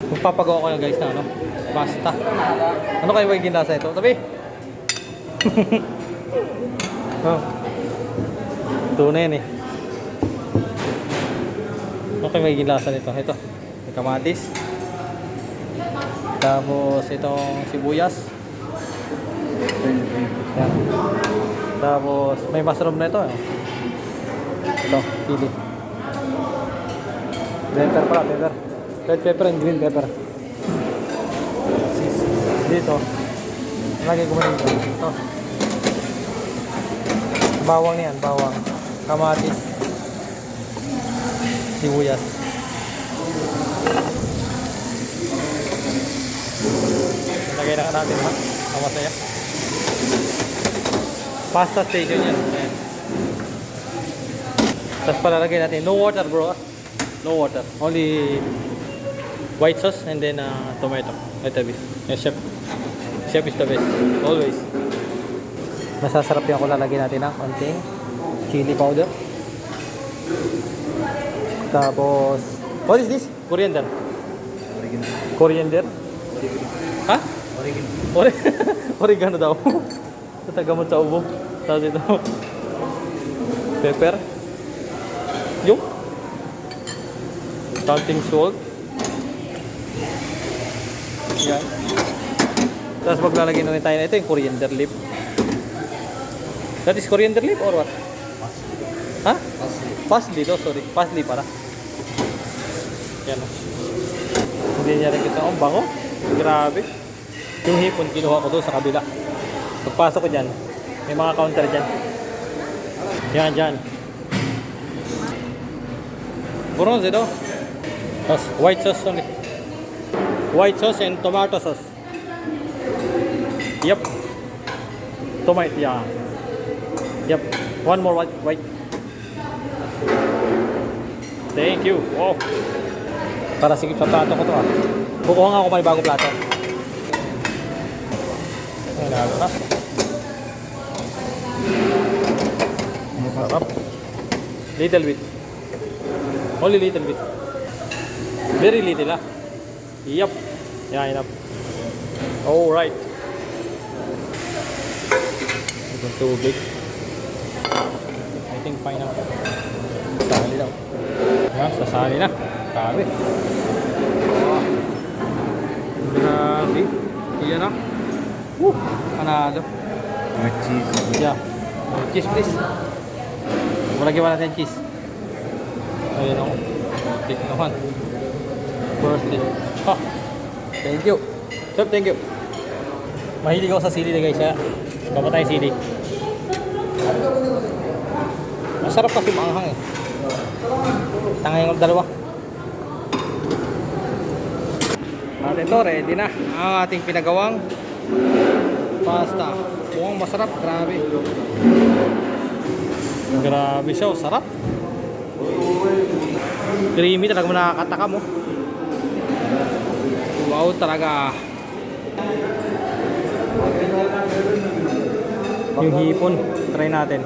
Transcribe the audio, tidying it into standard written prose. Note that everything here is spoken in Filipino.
Magpapagawa ko na guys na ano, pasta. Ano kayo magiging lasa ito? Tabi! Oh. Ito na yan eh. Ano kayo magiging lasa nito? Ito, may kamatis. Tapos itong sibuyas. Yan. Tapos may mushroom na ito. Ito, chili. Pepper pala, pepper. Red pepper and green pepper. Dito, lagay ko muna dito. Ito. Bawang niyan, bawang. Kamatis. Sibuyas. Lagay na natin ha. Masaya. Pasta station yan. Ayan. Tapos palalagay natin. No water bro. No water. Only white sauce and then tomato. Ito be. Yes, chef. Chef is the best. Always. Masasarap yan kung lalagyan natin ng konting chili powder. Tapos, what is this? Coriander. Coriander. Ha? Oregano daw. Tatagamot sa ubo. Tapos ito. Pepper. Yung. Salting salt. Yan. Tapos maglalagay na rin tayo na ito yung coriander leaf. That is coriander leaf or what? Ha? Parsley to, sorry. Parsley para. Yan. Hindi niya rin kita. Oh, bango. Grabe. Yung hipon, kinuha ko doon sa kabila. Pagpasok ko dyan, may mga counter dyan. Yan, dyan. Bronze ito. Tapos, white sauce only. White sauce and tomato sauce. Yep. Tomato, yeah. Yep. One more white. Thank you. Wow. Para sigip sa plato ko to ah. Kukuha nga ako may bagong plato. Ayan na. Masarap. Little bit. Only little bit. Very little ah. Yup. Yeah, enough. Alright. Itong tubig. I think fine na. Sasali daw. Ayan, sasali na. Sabi. Grabe. Iyan na. Woo! Panalo. With cheese. Yeah. Cheese please. Malagyan pa natin cheese. Ayan ako. Take naman. Birthday. Ha! Thank you. Sir, thank you. Mahilig ako sa sili na guys ha. Baba tayo sili. Masarap kasi maanghang eh. Tangay yung dalawa. At ito, ready na ang ating pinagawang pasta. Mukhang masarap, grabe. Grabe siya, sarap. Creamy talaga, nakakataka mo. Wow talaga. Yung hipon, try natin.